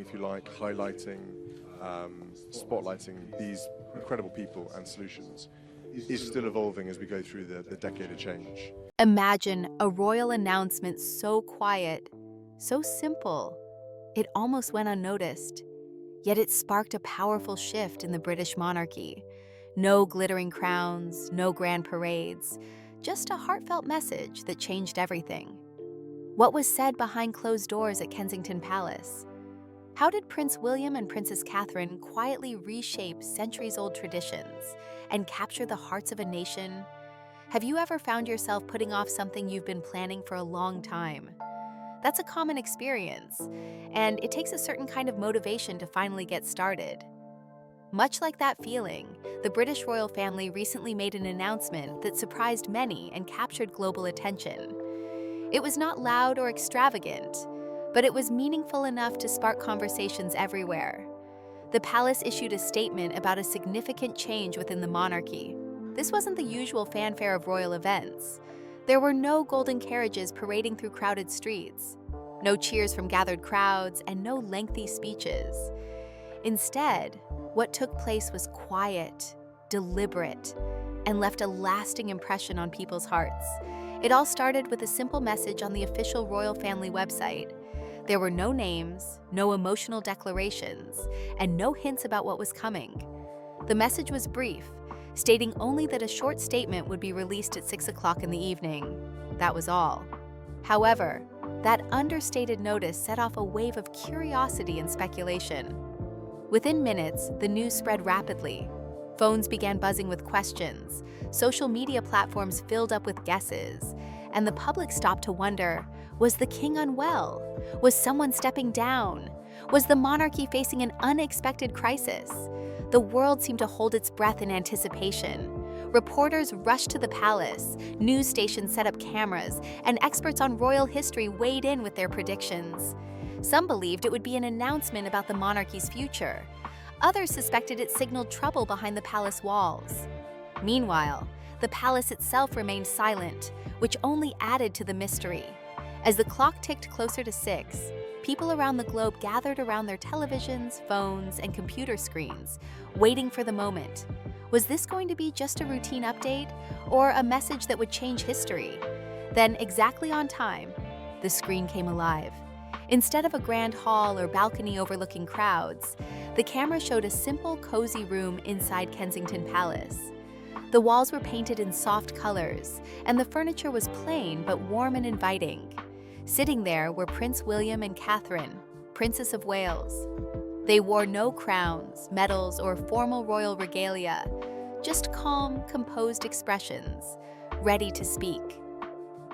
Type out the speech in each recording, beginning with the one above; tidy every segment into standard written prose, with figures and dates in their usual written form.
if you like, highlighting, spotlighting these incredible people and solutions is still evolving as we go through the decade of change. Imagine a royal announcement so quiet, so simple, it almost went unnoticed. Yet it sparked a powerful shift in the British monarchy. No glittering crowns, no grand parades, just a heartfelt message that changed everything. What was said behind closed doors at Kensington Palace? How did Prince William and Princess Catherine quietly reshape centuries-old traditions and capture the hearts of a nation? Have you ever found yourself putting off something you've been planning for a long time? That's a common experience, and it takes a certain kind of motivation to finally get started. Much like that feeling, the British royal family recently made an announcement that surprised many and captured global attention. It was not loud or extravagant, but it was meaningful enough to spark conversations everywhere. The palace issued a statement about a significant change within the monarchy. This wasn't the usual fanfare of royal events. There were no golden carriages parading through crowded streets, no cheers from gathered crowds, and no lengthy speeches. Instead, what took place was quiet, deliberate, and left a lasting impression on people's hearts. It all started with a simple message on the official royal family website. There were no names, no emotional declarations, and no hints about what was coming. The message was brief, stating only that a short statement would be released at 6 o'clock in the evening. That was all. However, that understated notice set off a wave of curiosity and speculation. Within minutes, the news spread rapidly. Phones began buzzing with questions, social media platforms filled up with guesses, and the public stopped to wonder, was the king unwell? Was someone stepping down? Was the monarchy facing an unexpected crisis? The world seemed to hold its breath in anticipation. Reporters rushed to the palace, news stations set up cameras, and experts on royal history weighed in with their predictions. Some believed it would be an announcement about the monarchy's future. Others suspected it signaled trouble behind the palace walls. Meanwhile, the palace itself remained silent, which only added to the mystery. As the clock ticked closer to 6, people around the globe gathered around their televisions, phones, and computer screens, waiting for the moment. Was this going to be just a routine update, or a message that would change history? Then, exactly on time, the screen came alive. Instead of a grand hall or balcony overlooking crowds, the camera showed a simple, cozy room inside Kensington Palace. The walls were painted in soft colors, and the furniture was plain but warm and inviting. Sitting there were Prince William and Catherine, Princess of Wales. They wore no crowns, medals, or formal royal regalia, just calm, composed expressions, ready to speak.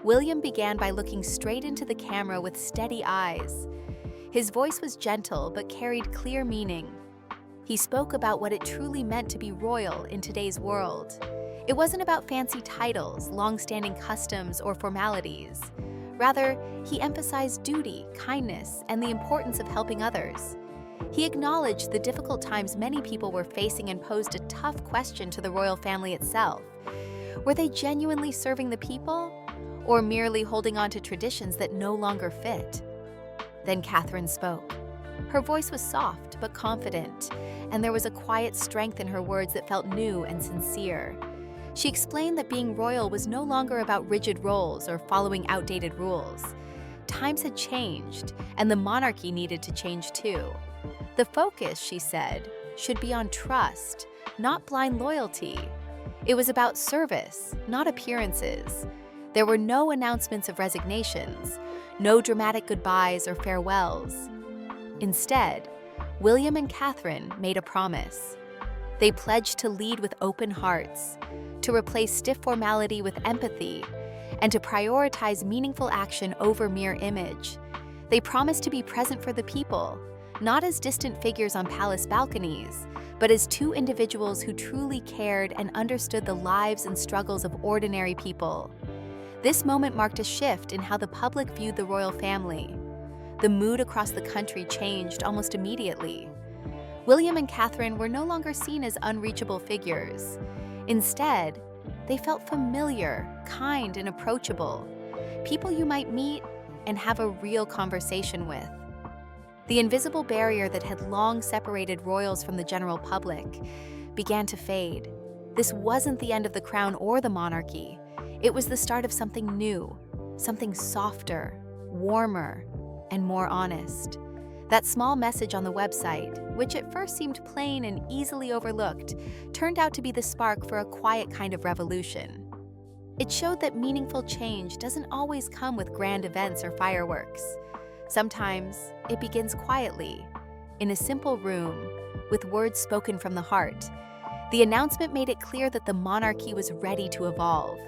William began by looking straight into the camera with steady eyes. His voice was gentle but carried clear meaning. He spoke about what it truly meant to be royal in today's world. It wasn't about fancy titles, long-standing customs, or formalities. Rather, he emphasized duty, kindness, and the importance of helping others. He acknowledged the difficult times many people were facing and posed a tough question to the royal family itself. Were they genuinely serving the people, or merely holding on to traditions that no longer fit? Then Catherine spoke. Her voice was soft but confident, and there was a quiet strength in her words that felt new and sincere. She explained that being royal was no longer about rigid roles or following outdated rules. Times had changed, and the monarchy needed to change too. The focus, she said, should be on trust, not blind loyalty. It was about service, not appearances. There were no announcements of resignations, no dramatic goodbyes or farewells. Instead, William and Catherine made a promise. They pledged to lead with open hearts, to replace stiff formality with empathy, and to prioritize meaningful action over mere image. They promised to be present for the people, not as distant figures on palace balconies, but as two individuals who truly cared and understood the lives and struggles of ordinary people. This moment marked a shift in how the public viewed the royal family. The mood across the country changed almost immediately. William and Catherine were no longer seen as unreachable figures. Instead, they felt familiar, kind, and approachable, people you might meet and have a real conversation with. The invisible barrier that had long separated royals from the general public began to fade. This wasn't the end of the crown or the monarchy. It was the start of something new, something softer, warmer, and more honest. That small message on the website, which at first seemed plain and easily overlooked, turned out to be the spark for a quiet kind of revolution. It showed that meaningful change doesn't always come with grand events or fireworks. Sometimes it begins quietly, in a simple room, with words spoken from the heart. The announcement made it clear that the monarchy was ready to evolve.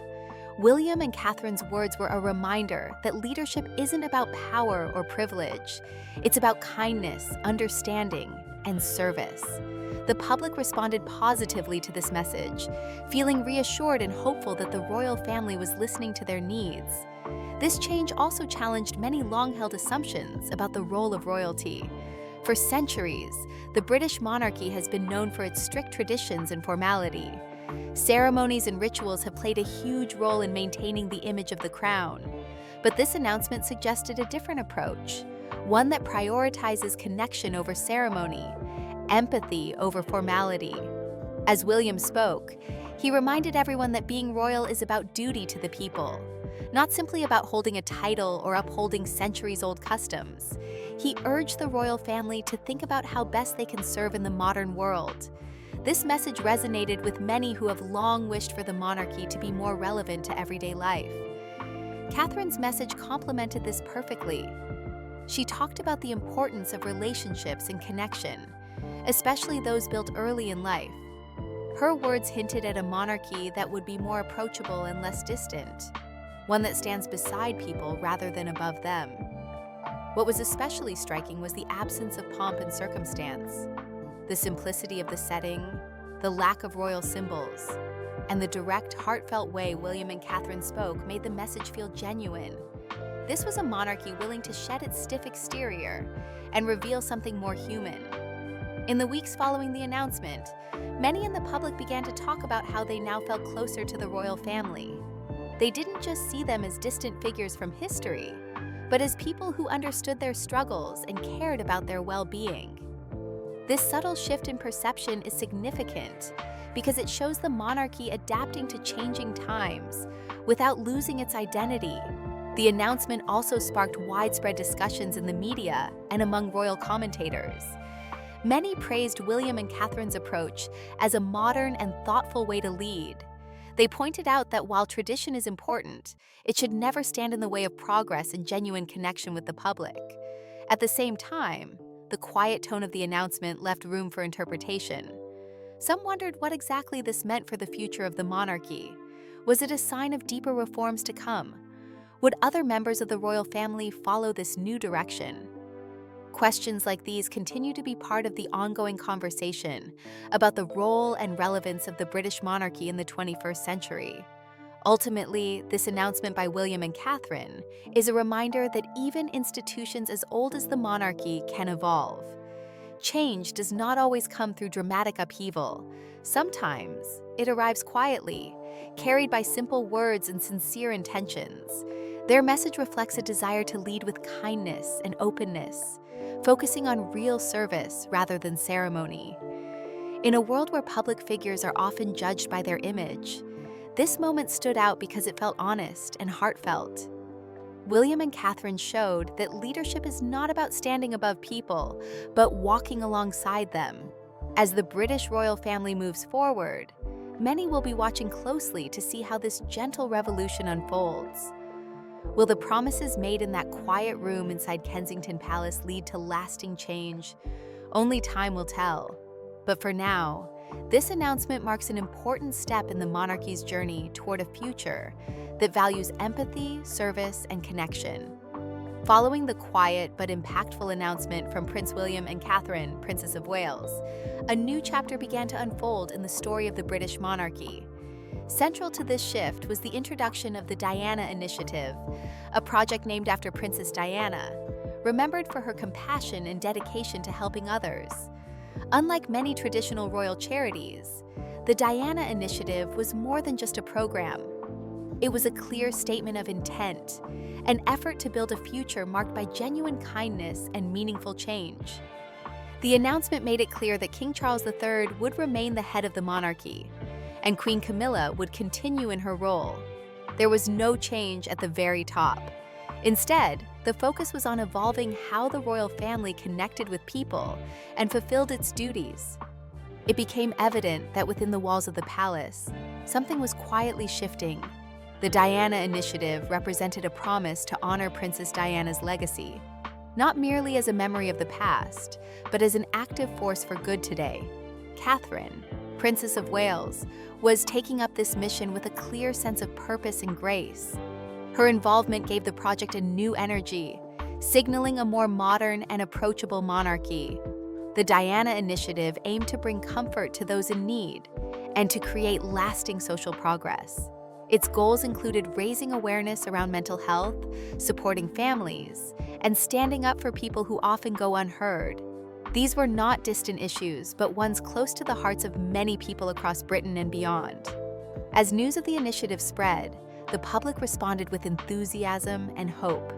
William and Catherine's words were a reminder that leadership isn't about power or privilege. It's about kindness, understanding, and service. The public responded positively to this message, feeling reassured and hopeful that the royal family was listening to their needs. This change also challenged many long-held assumptions about the role of royalty. For centuries, the British monarchy has been known for its strict traditions and formality. Ceremonies and rituals have played a huge role in maintaining the image of the crown. But this announcement suggested a different approach, one that prioritizes connection over ceremony, empathy over formality. As William spoke, he reminded everyone that being royal is about duty to the people, not simply about holding a title or upholding centuries-old customs. He urged the royal family to think about how best they can serve in the modern world. This message resonated with many who have long wished for the monarchy to be more relevant to everyday life. Catherine's message complemented this perfectly. She talked about the importance of relationships and connection, especially those built early in life. Her words hinted at a monarchy that would be more approachable and less distant, one that stands beside people rather than above them. What was especially striking was the absence of pomp and circumstance. The simplicity of the setting, the lack of royal symbols, and the direct, heartfelt way William and Catherine spoke made the message feel genuine. This was a monarchy willing to shed its stiff exterior and reveal something more human. In the weeks following the announcement, many in the public began to talk about how they now felt closer to the royal family. They didn't just see them as distant figures from history, but as people who understood their struggles and cared about their well-being. This subtle shift in perception is significant because it shows the monarchy adapting to changing times without losing its identity. The announcement also sparked widespread discussions in the media and among royal commentators. Many praised William and Catherine's approach as a modern and thoughtful way to lead. They pointed out that while tradition is important, it should never stand in the way of progress and genuine connection with the public. At the same time, the quiet tone of the announcement left room for interpretation. Some wondered what exactly this meant for the future of the monarchy. Was it a sign of deeper reforms to come? Would other members of the royal family follow this new direction? Questions like these continue to be part of the ongoing conversation about the role and relevance of the British monarchy in the 21st century. Ultimately, this announcement by William and Catherine is a reminder that even institutions as old as the monarchy can evolve. Change does not always come through dramatic upheaval. Sometimes it arrives quietly, carried by simple words and sincere intentions. Their message reflects a desire to lead with kindness and openness, focusing on real service rather than ceremony. In a world where public figures are often judged by their image, this moment stood out because it felt honest and heartfelt. William and Catherine showed that leadership is not about standing above people, but walking alongside them. As the British royal family moves forward, many will be watching closely to see how this gentle revolution unfolds. Will the promises made in that quiet room inside Kensington Palace lead to lasting change? Only time will tell. But for now, this announcement marks an important step in the monarchy's journey toward a future that values empathy, service, and connection. Following the quiet but impactful announcement from Prince William and Catherine, Princess of Wales, a new chapter began to unfold in the story of the British monarchy. Central to this shift was the introduction of the Diana Initiative, a project named after Princess Diana, remembered for her compassion and dedication to helping others. Unlike many traditional royal charities, the Diana Initiative was more than just a program. It was a clear statement of intent, an effort to build a future marked by genuine kindness and meaningful change. The announcement made it clear that King Charles III would remain the head of the monarchy, and Queen Camilla would continue in her role. There was no change at the very top. Instead, the focus was on evolving how the royal family connected with people and fulfilled its duties. It became evident that within the walls of the palace, something was quietly shifting. The Diana Initiative represented a promise to honor Princess Diana's legacy, not merely as a memory of the past, but as an active force for good today. Catherine, Princess of Wales, was taking up this mission with a clear sense of purpose and grace. Her involvement gave the project a new energy, signaling a more modern and approachable monarchy. The Diana Initiative aimed to bring comfort to those in need and to create lasting social progress. Its goals included raising awareness around mental health, supporting families, and standing up for people who often go unheard. These were not distant issues, but ones close to the hearts of many people across Britain and beyond. As news of the initiative spread, the public responded with enthusiasm and hope.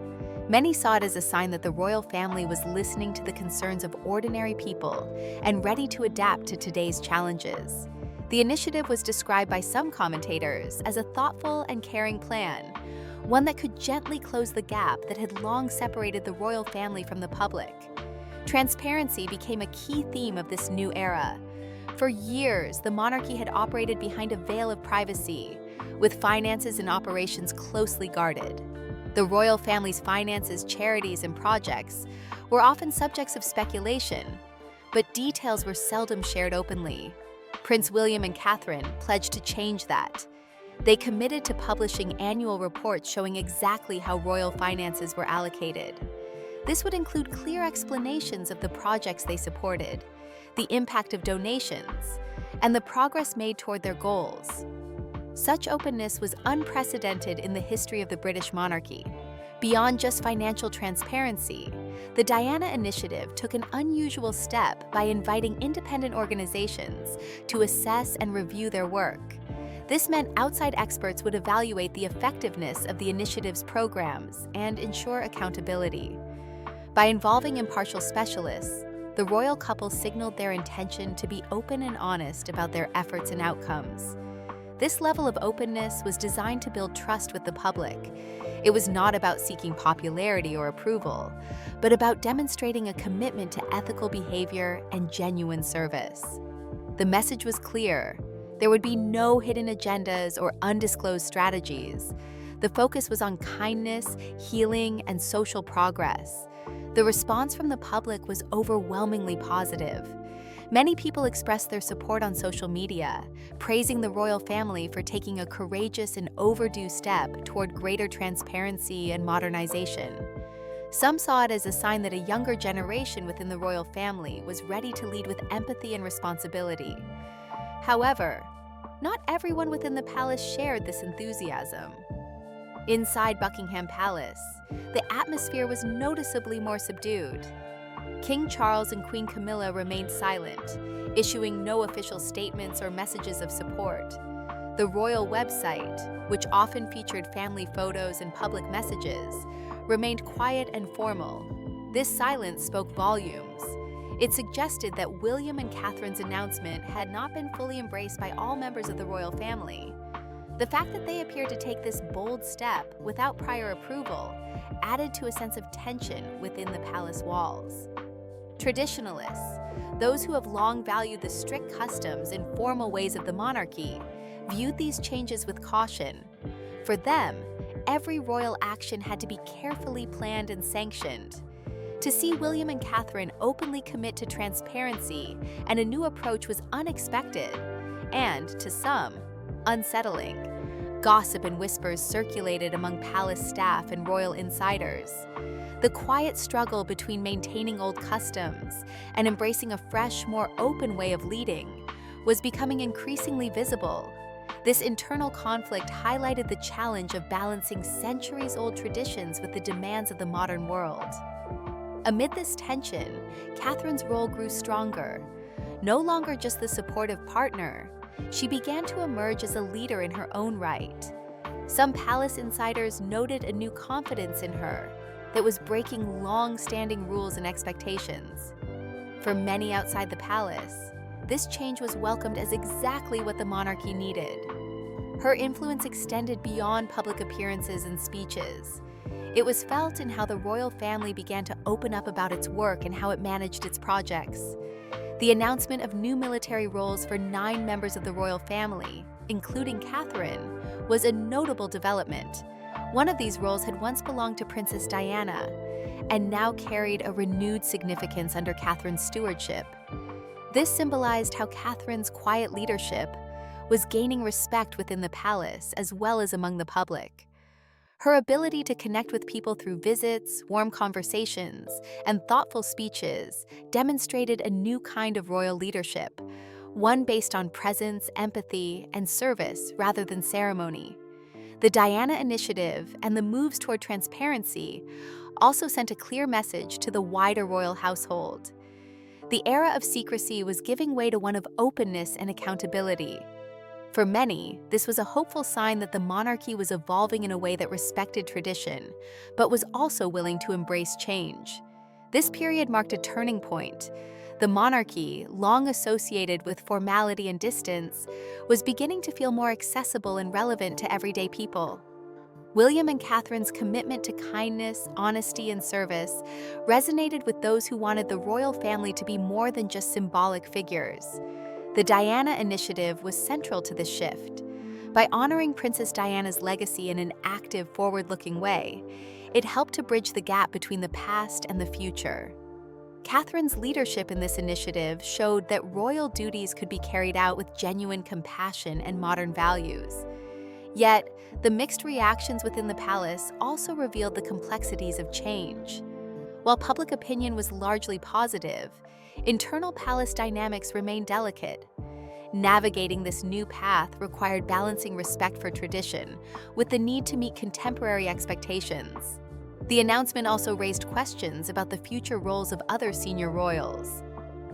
Many saw it as a sign that the royal family was listening to the concerns of ordinary people and ready to adapt to today's challenges. The initiative was described by some commentators as a thoughtful and caring plan, one that could gently close the gap that had long separated the royal family from the public. Transparency became a key theme of this new era. For years, the monarchy had operated behind a veil of privacy, with finances and operations closely guarded. The royal family's finances, charities, and projects were often subjects of speculation, but details were seldom shared openly. Prince William and Catherine pledged to change that. They committed to publishing annual reports showing exactly how royal finances were allocated. This would include clear explanations of the projects they supported, the impact of donations, and the progress made toward their goals. Such openness was unprecedented in the history of the British monarchy. Beyond just financial transparency, the Diana Initiative took an unusual step by inviting independent organizations to assess and review their work. This meant outside experts would evaluate the effectiveness of the initiative's programs and ensure accountability. By involving impartial specialists, the royal couple signaled their intention to be open and honest about their efforts and outcomes. This level of openness was designed to build trust with the public. It was not about seeking popularity or approval, but about demonstrating a commitment to ethical behavior and genuine service. The message was clear. There would be no hidden agendas or undisclosed strategies. The focus was on kindness, healing, and social progress. The response from the public was overwhelmingly positive. Many people expressed their support on social media, praising the royal family for taking a courageous and overdue step toward greater transparency and modernization. Some saw it as a sign that a younger generation within the royal family was ready to lead with empathy and responsibility. However, not everyone within the palace shared this enthusiasm. Inside Buckingham Palace, the atmosphere was noticeably more subdued. King Charles and Queen Camilla remained silent, issuing no official statements or messages of support. The royal website, which often featured family photos and public messages, remained quiet and formal. This silence spoke volumes. It suggested that William and Catherine's announcement had not been fully embraced by all members of the royal family. The fact that they appeared to take this bold step without prior approval added to a sense of tension within the palace walls. Traditionalists, those who have long valued the strict customs and formal ways of the monarchy, viewed these changes with caution. For them, every royal action had to be carefully planned and sanctioned. To see William and Catherine openly commit to transparency and a new approach was unexpected, and, to some, unsettling. Gossip and whispers circulated among palace staff and royal insiders. The quiet struggle between maintaining old customs and embracing a fresh, more open way of leading was becoming increasingly visible. This internal conflict highlighted the challenge of balancing centuries-old traditions with the demands of the modern world. Amid this tension, Catherine's role grew stronger. No longer just the supportive partner, she began to emerge as a leader in her own right. Some palace insiders noted a new confidence in her that was breaking long-standing rules and expectations. For many outside the palace, this change was welcomed as exactly what the monarchy needed. Her influence extended beyond public appearances and speeches. It was felt in how the royal family began to open up about its work and how it managed its projects. The announcement of new military roles for 9 members of the royal family, including Catherine, was a notable development. One of these roles had once belonged to Princess Diana and now carried a renewed significance under Catherine's stewardship. This symbolized how Catherine's quiet leadership was gaining respect within the palace as well as among the public. Her ability to connect with people through visits, warm conversations, and thoughtful speeches demonstrated a new kind of royal leadership, one based on presence, empathy, and service rather than ceremony. The Diana Initiative and the moves toward transparency also sent a clear message to the wider royal household. The era of secrecy was giving way to one of openness and accountability. For many, this was a hopeful sign that the monarchy was evolving in a way that respected tradition, but was also willing to embrace change. This period marked a turning point. The monarchy, long associated with formality and distance, was beginning to feel more accessible and relevant to everyday people. William and Catherine's commitment to kindness, honesty, and service resonated with those who wanted the royal family to be more than just symbolic figures. The Diana Initiative was central to this shift. By honoring Princess Diana's legacy in an active, forward-looking way, it helped to bridge the gap between the past and the future. Catherine's leadership in this initiative showed that royal duties could be carried out with genuine compassion and modern values. Yet, the mixed reactions within the palace also revealed the complexities of change. While public opinion was largely positive, internal palace dynamics remained delicate. Navigating this new path required balancing respect for tradition with the need to meet contemporary expectations. The announcement also raised questions about the future roles of other senior royals.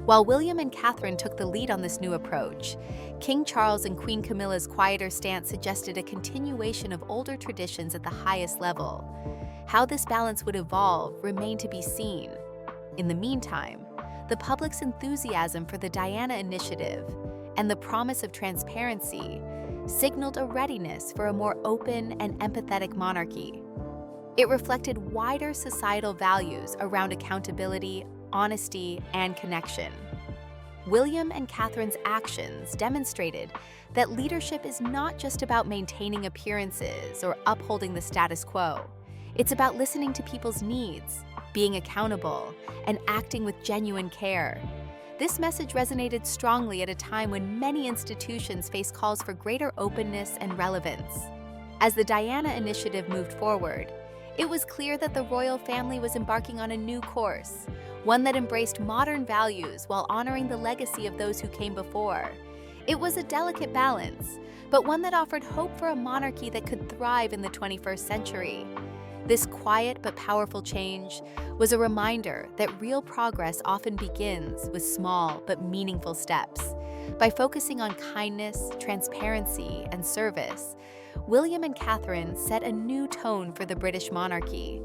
While William and Catherine took the lead on this new approach, King Charles and Queen Camilla's quieter stance suggested a continuation of older traditions at the highest level. How this balance would evolve remained to be seen. In the meantime, the public's enthusiasm for the Diana Initiative and the promise of transparency signaled a readiness for a more open and empathetic monarchy. It reflected wider societal values around accountability, honesty, and connection. William and Catherine's actions demonstrated that leadership is not just about maintaining appearances or upholding the status quo. It's about listening to people's needs, being accountable, and acting with genuine care. This message resonated strongly at a time when many institutions face calls for greater openness and relevance. As the Diana Initiative moved forward, it was clear that the royal family was embarking on a new course, one that embraced modern values while honoring the legacy of those who came before. It was a delicate balance, but one that offered hope for a monarchy that could thrive in the 21st century. This quiet but powerful change was a reminder that real progress often begins with small but meaningful steps. By focusing on kindness, transparency, and service, William and Catherine set a new tone for the British monarchy,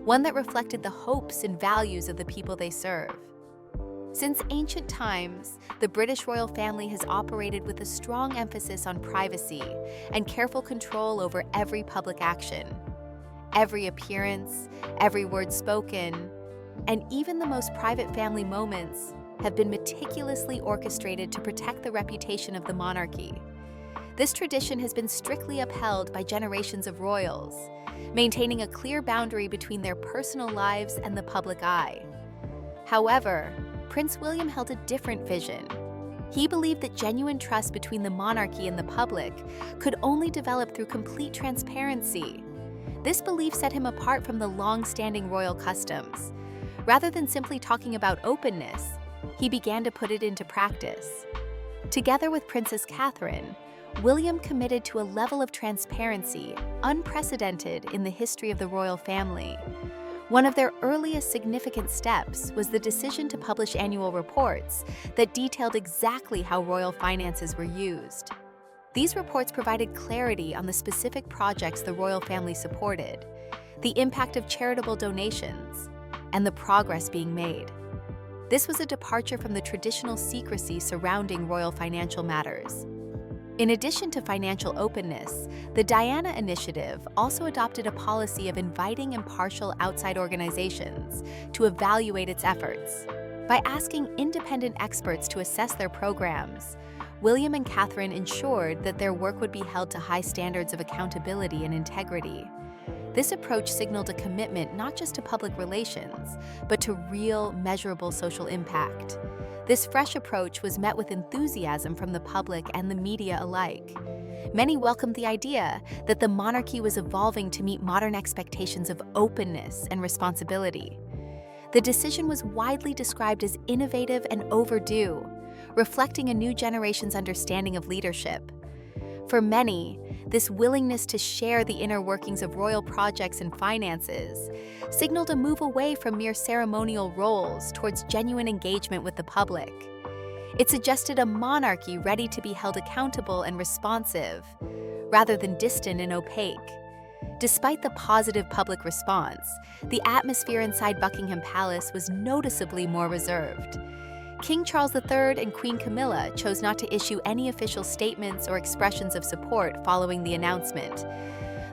one that reflected the hopes and values of the people they serve. Since ancient times, the British royal family has operated with a strong emphasis on privacy and careful control over every public action. Every appearance, every word spoken, and even the most private family moments have been meticulously orchestrated to protect the reputation of the monarchy. This tradition has been strictly upheld by generations of royals, maintaining a clear boundary between their personal lives and the public eye. However, Prince William held a different vision. He believed that genuine trust between the monarchy and the public could only develop through complete transparency. This belief set him apart from the long-standing royal customs. Rather than simply talking about openness, he began to put it into practice. Together with Princess Catherine, William committed to a level of transparency unprecedented in the history of the royal family. One of their earliest significant steps was the decision to publish annual reports that detailed exactly how royal finances were used. These reports provided clarity on the specific projects the royal family supported, the impact of charitable donations, and the progress being made. This was a departure from the traditional secrecy surrounding royal financial matters. In addition to financial openness, the Diana Initiative also adopted a policy of inviting impartial outside organizations to evaluate its efforts. By asking independent experts to assess their programs, William and Catherine ensured that their work would be held to high standards of accountability and integrity. This approach signaled a commitment not just to public relations, but to real, measurable social impact. This fresh approach was met with enthusiasm from the public and the media alike. Many welcomed the idea that the monarchy was evolving to meet modern expectations of openness and responsibility. The decision was widely described as innovative and overdue, reflecting a new generation's understanding of leadership. For many, this willingness to share the inner workings of royal projects and finances signaled a move away from mere ceremonial roles towards genuine engagement with the public. It suggested a monarchy ready to be held accountable and responsive, rather than distant and opaque. Despite the positive public response, the atmosphere inside Buckingham Palace was noticeably more reserved. King Charles III and Queen Camilla chose not to issue any official statements or expressions of support following the announcement.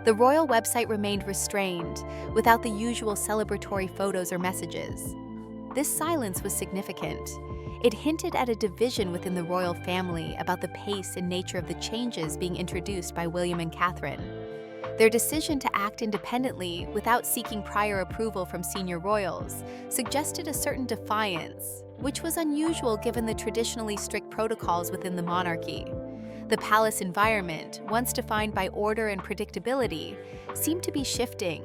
The royal website remained restrained, without the usual celebratory photos or messages. This silence was significant. It hinted at a division within the royal family about the pace and nature of the changes being introduced by William and Catherine. Their decision to act independently without seeking prior approval from senior royals suggested a certain defiance, which was unusual given the traditionally strict protocols within the monarchy. The palace environment, once defined by order and predictability, seemed to be shifting.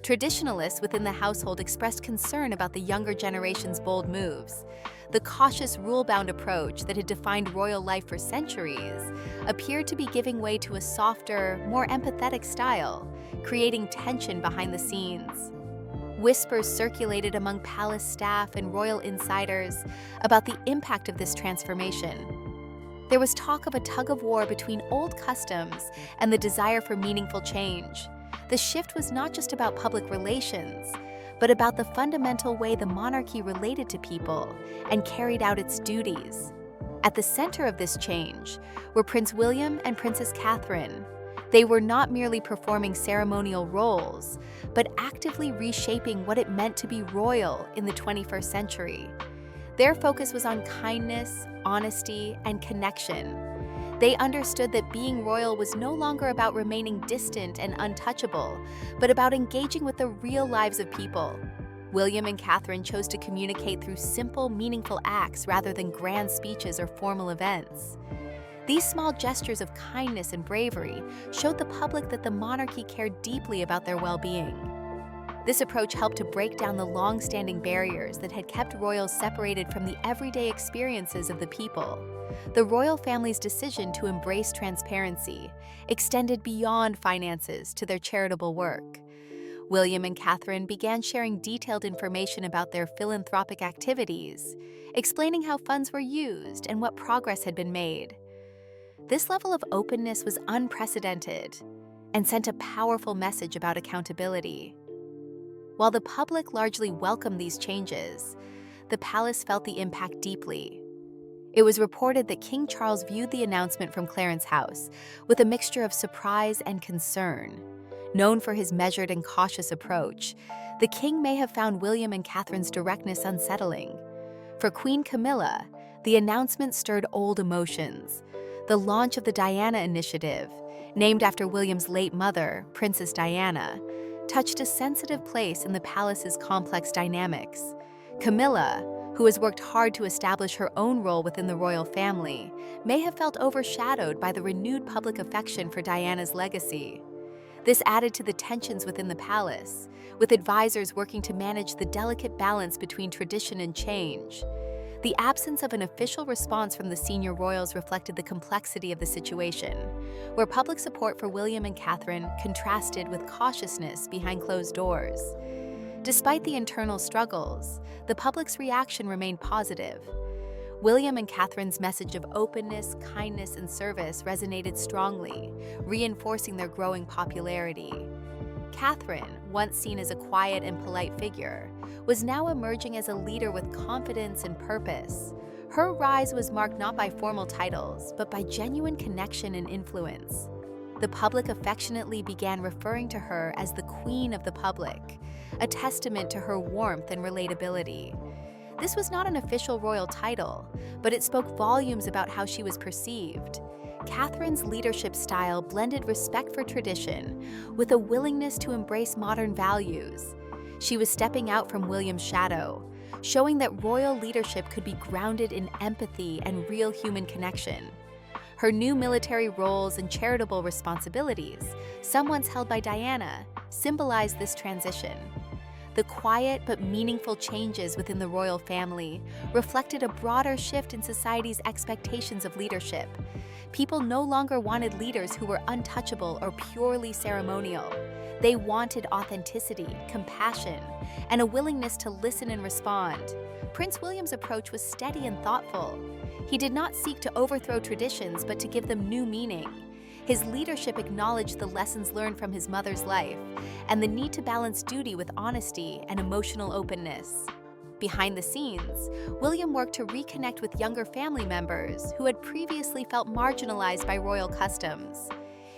Traditionalists within the household expressed concern about the younger generation's bold moves. The cautious, rule-bound approach that had defined royal life for centuries appeared to be giving way to a softer, more empathetic style, creating tension behind the scenes. Whispers circulated among palace staff and royal insiders about the impact of this transformation. There was talk of a tug-of-war between old customs and the desire for meaningful change. The shift was not just about public relations, but about the fundamental way the monarchy related to people and carried out its duties. At the center of this change were Prince William and Princess Catherine. They were not merely performing ceremonial roles, but actively reshaping what it meant to be royal in the 21st century. Their focus was on kindness, honesty, and connection. They understood that being royal was no longer about remaining distant and untouchable, but about engaging with the real lives of people. William and Catherine chose to communicate through simple, meaningful acts rather than grand speeches or formal events. These small gestures of kindness and bravery showed the public that the monarchy cared deeply about their well-being. This approach helped to break down the long-standing barriers that had kept royals separated from the everyday experiences of the people. The royal family's decision to embrace transparency extended beyond finances to their charitable work. William and Catherine began sharing detailed information about their philanthropic activities, explaining how funds were used and what progress had been made. This level of openness was unprecedented and sent a powerful message about accountability. While the public largely welcomed these changes, the palace felt the impact deeply. It was reported that King Charles viewed the announcement from Clarence House with a mixture of surprise and concern. Known for his measured and cautious approach, the king may have found William and Catherine's directness unsettling. For Queen Camilla, the announcement stirred old emotions. The launch of the Diana Initiative, named after William's late mother, Princess Diana, touched a sensitive place in the palace's complex dynamics. Camilla, who has worked hard to establish her own role within the royal family, may have felt overshadowed by the renewed public affection for Diana's legacy. This added to the tensions within the palace, with advisors working to manage the delicate balance between tradition and change. The absence of an official response from the senior royals reflected the complexity of the situation, where public support for William and Catherine contrasted with cautiousness behind closed doors. Despite the internal struggles, the public's reaction remained positive. William and Catherine's message of openness, kindness, and service resonated strongly, reinforcing their growing popularity. Catherine, once seen as a quiet and polite figure, was now emerging as a leader with confidence and purpose. Her rise was marked not by formal titles, but by genuine connection and influence. The public affectionately began referring to her as the Queen of the Public, a testament to her warmth and relatability. This was not an official royal title, but it spoke volumes about how she was perceived. Catherine's leadership style blended respect for tradition with a willingness to embrace modern values. She was stepping out from William's shadow, showing that royal leadership could be grounded in empathy and real human connection. Her new military roles and charitable responsibilities, some once held by Diana, symbolized this transition. The quiet but meaningful changes within the royal family reflected a broader shift in society's expectations of leadership. People no longer wanted leaders who were untouchable or purely ceremonial. They wanted authenticity, compassion, and a willingness to listen and respond. Prince William's approach was steady and thoughtful. He did not seek to overthrow traditions, but to give them new meaning. His leadership acknowledged the lessons learned from his mother's life and the need to balance duty with honesty and emotional openness. Behind the scenes, William worked to reconnect with younger family members who had previously felt marginalized by royal customs.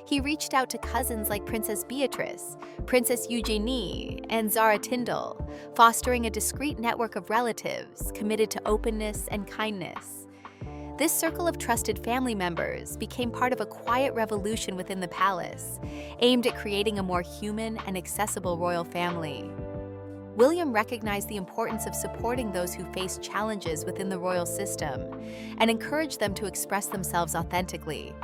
He reached out to cousins like Princess Beatrice, Princess Eugenie, and Zara Tindall, fostering a discreet network of relatives committed to openness and kindness. This circle of trusted family members became part of a quiet revolution within the palace, aimed at creating a more human and accessible royal family. William recognized the importance of supporting those who faced challenges within the royal system and encouraged them to express themselves authentically.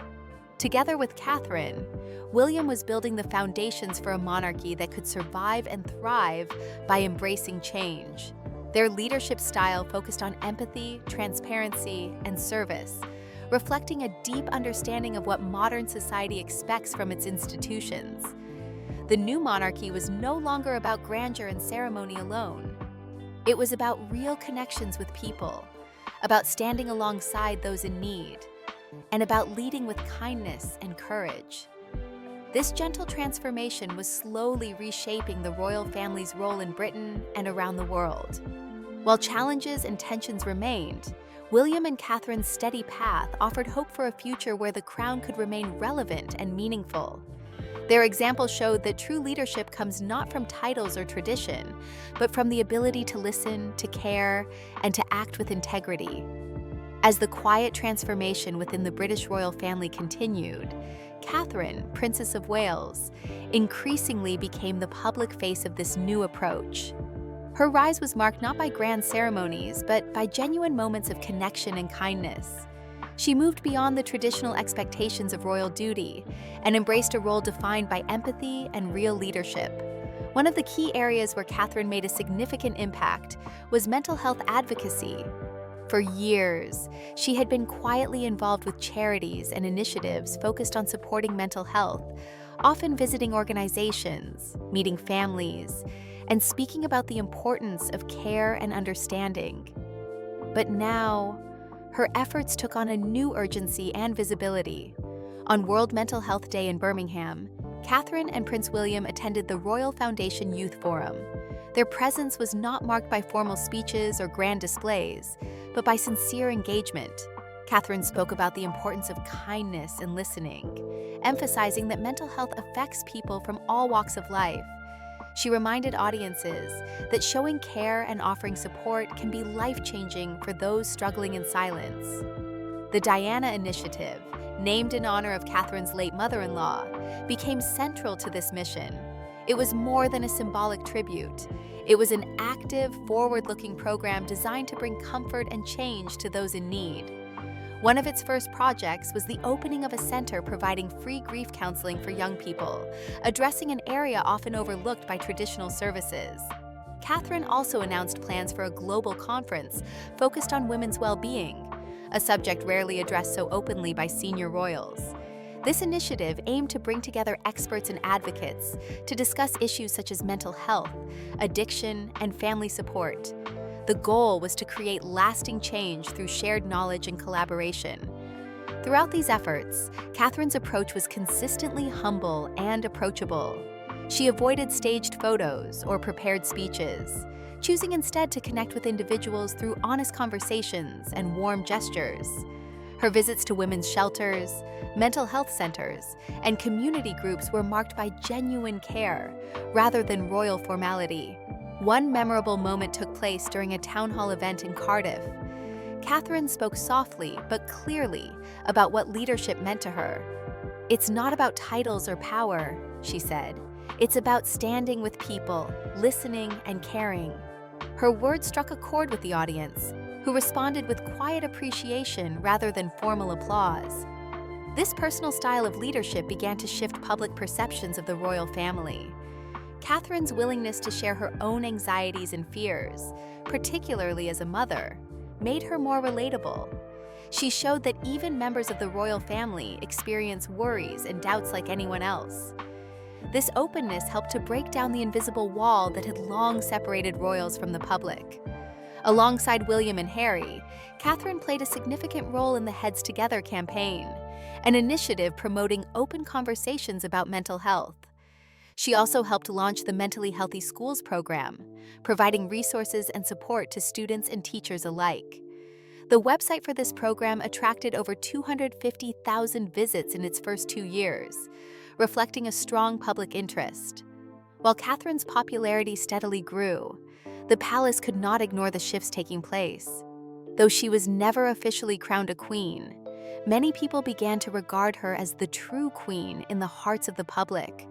Together with Catherine, William was building the foundations for a monarchy that could survive and thrive by embracing change. Their leadership style focused on empathy, transparency, and service, reflecting a deep understanding of what modern society expects from its institutions. The new monarchy was no longer about grandeur and ceremony alone. It was about real connections with people, about standing alongside those in need, and about leading with kindness and courage. This gentle transformation was slowly reshaping the royal family's role in Britain and around the world. While challenges and tensions remained, William and Catherine's steady path offered hope for a future where the crown could remain relevant and meaningful. Their example showed that true leadership comes not from titles or tradition, but from the ability to listen, to care, and to act with integrity. As the quiet transformation within the British royal family continued, Catherine, Princess of Wales, increasingly became the public face of this new approach. Her rise was marked not by grand ceremonies, but by genuine moments of connection and kindness. She moved beyond the traditional expectations of royal duty and embraced a role defined by empathy and real leadership. One of the key areas where Catherine made a significant impact was mental health advocacy. For years, she had been quietly involved with charities and initiatives focused on supporting mental health, often visiting organizations, meeting families, and speaking about the importance of care and understanding. But now, her efforts took on a new urgency and visibility. On World Mental Health Day in Birmingham, Catherine and Prince William attended the Royal Foundation Youth Forum. Their presence was not marked by formal speeches or grand displays, but by sincere engagement. Catherine spoke about the importance of kindness and listening, emphasizing that mental health affects people from all walks of life. She reminded audiences that showing care and offering support can be life-changing for those struggling in silence. The Diana Initiative, named in honor of Catherine's late mother-in-law, became central to this mission. It was more than a symbolic tribute. It was an active, forward-looking program designed to bring comfort and change to those in need. One of its first projects was the opening of a center providing free grief counseling for young people, addressing an area often overlooked by traditional services. Catherine also announced plans for a global conference focused on women's well-being, a subject rarely addressed so openly by senior royals. This initiative aimed to bring together experts and advocates to discuss issues such as mental health, addiction, and family support. The goal was to create lasting change through shared knowledge and collaboration. Throughout these efforts, Catherine's approach was consistently humble and approachable. She avoided staged photos or prepared speeches, choosing instead to connect with individuals through honest conversations and warm gestures. Her visits to women's shelters, mental health centers, and community groups were marked by genuine care, rather than royal formality. One memorable moment took place during a town hall event in Cardiff. Catherine spoke softly but clearly about what leadership meant to her. "It's not about titles or power," she said. "It's about standing with people, listening and caring." Her words struck a chord with the audience, who responded with quiet appreciation rather than formal applause. This personal style of leadership began to shift public perceptions of the royal family. Catherine's willingness to share her own anxieties and fears, particularly as a mother, made her more relatable. She showed that even members of the royal family experience worries and doubts like anyone else. This openness helped to break down the invisible wall that had long separated royals from the public. Alongside William and Harry, Catherine played a significant role in the Heads Together campaign, an initiative promoting open conversations about mental health. She also helped launch the Mentally Healthy Schools program, providing resources and support to students and teachers alike. The website for this program attracted over 250,000 visits in its first 2 years, reflecting a strong public interest. While Catherine's popularity steadily grew, the palace could not ignore the shifts taking place. Though she was never officially crowned a queen, many people began to regard her as the true queen in the hearts of the public.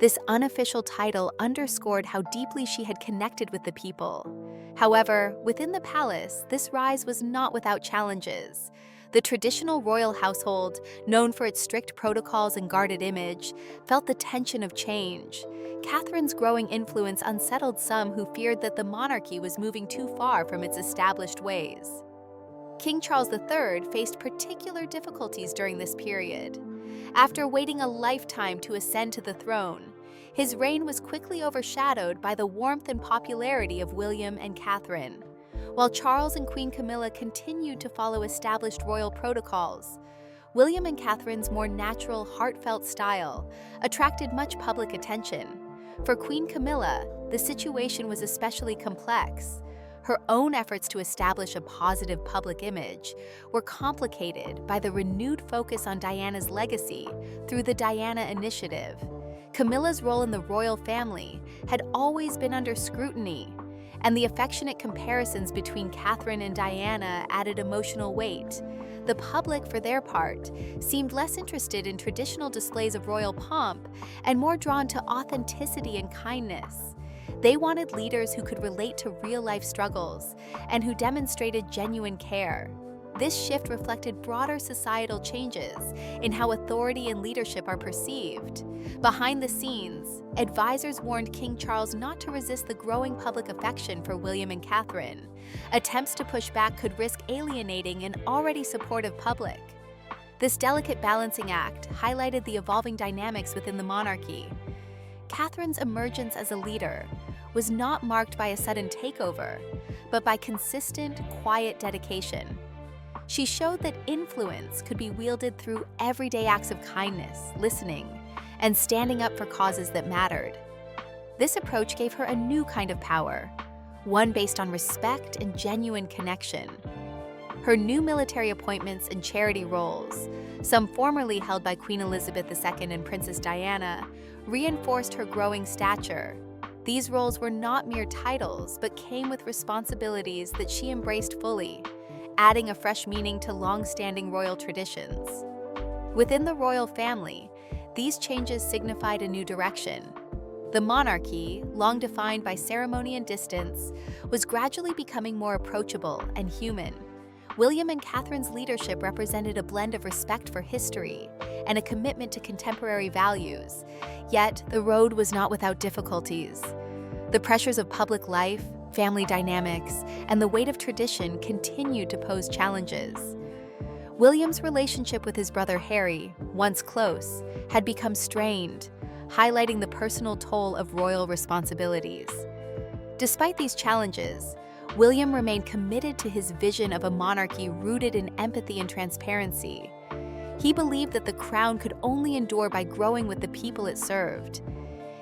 This unofficial title underscored how deeply she had connected with the people. However, within the palace, this rise was not without challenges. The traditional royal household, known for its strict protocols and guarded image, felt the tension of change. Catherine's growing influence unsettled some who feared that the monarchy was moving too far from its established ways. King Charles III faced particular difficulties during this period. After waiting a lifetime to ascend to the throne, his reign was quickly overshadowed by the warmth and popularity of William and Catherine. While Charles and Queen Camilla continued to follow established royal protocols, William and Catherine's more natural, heartfelt style attracted much public attention. For Queen Camilla, the situation was especially complex. Her own efforts to establish a positive public image were complicated by the renewed focus on Diana's legacy through the Diana Initiative. Camilla's role in the royal family had always been under scrutiny, and the affectionate comparisons between Catherine and Diana added emotional weight. The public, for their part, seemed less interested in traditional displays of royal pomp and more drawn to authenticity and kindness. They wanted leaders who could relate to real-life struggles and who demonstrated genuine care. This shift reflected broader societal changes in how authority and leadership are perceived. Behind the scenes, advisors warned King Charles not to resist the growing public affection for William and Catherine. Attempts to push back could risk alienating an already supportive public. This delicate balancing act highlighted the evolving dynamics within the monarchy. Catherine's emergence as a leader was not marked by a sudden takeover, but by consistent, quiet dedication. She showed that influence could be wielded through everyday acts of kindness, listening, and standing up for causes that mattered. This approach gave her a new kind of power, one based on respect and genuine connection. Her new military appointments and charity roles, some formerly held by Queen Elizabeth II and Princess Diana, reinforced her growing stature. These roles were not mere titles, but came with responsibilities that she embraced fully, adding a fresh meaning to long-standing royal traditions. Within the royal family, these changes signified a new direction. The monarchy, long defined by ceremony and distance, was gradually becoming more approachable and human. William and Catherine's leadership represented a blend of respect for history and a commitment to contemporary values. Yet, the road was not without difficulties. The pressures of public life, family dynamics, and the weight of tradition continued to pose challenges. William's relationship with his brother Harry, once close, had become strained, highlighting the personal toll of royal responsibilities. Despite these challenges, William remained committed to his vision of a monarchy rooted in empathy and transparency. He believed that the crown could only endure by growing with the people it served.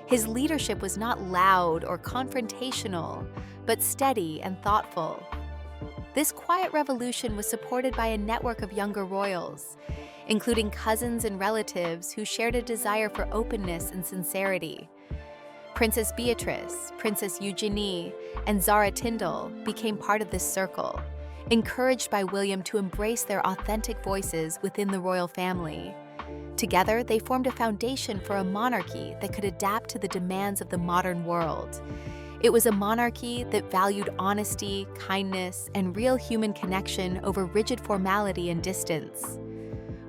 His leadership was not loud or confrontational, but steady and thoughtful. This quiet revolution was supported by a network of younger royals, including cousins and relatives who shared a desire for openness and sincerity. Princess Beatrice, Princess Eugenie, and Zara Tindall became part of this circle, encouraged by William to embrace their authentic voices within the royal family. Together, they formed a foundation for a monarchy that could adapt to the demands of the modern world. It was a monarchy that valued honesty, kindness, and real human connection over rigid formality and distance.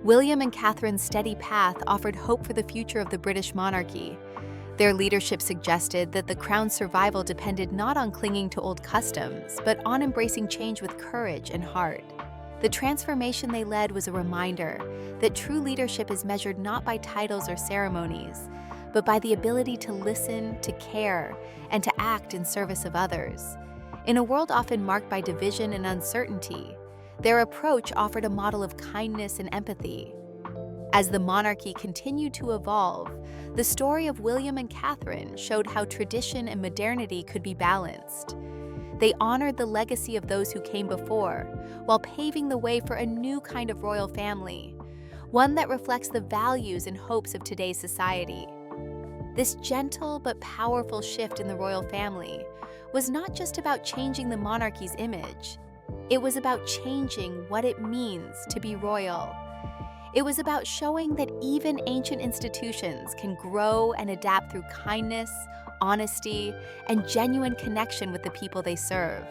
William and Catherine's steady path offered hope for the future of the British monarchy. Their leadership suggested that the crown's survival depended not on clinging to old customs, but on embracing change with courage and heart. The transformation they led was a reminder that true leadership is measured not by titles or ceremonies, but by the ability to listen, to care, and to act in service of others. In a world often marked by division and uncertainty, their approach offered a model of kindness and empathy. As the monarchy continued to evolve, the story of William and Catherine showed how tradition and modernity could be balanced. They honored the legacy of those who came before, while paving the way for a new kind of royal family, one that reflects the values and hopes of today's society. This gentle but powerful shift in the royal family was not just about changing the monarchy's image. It was about changing what it means to be royal. It was about showing that even ancient institutions can grow and adapt through kindness, honesty, and genuine connection with the people they serve.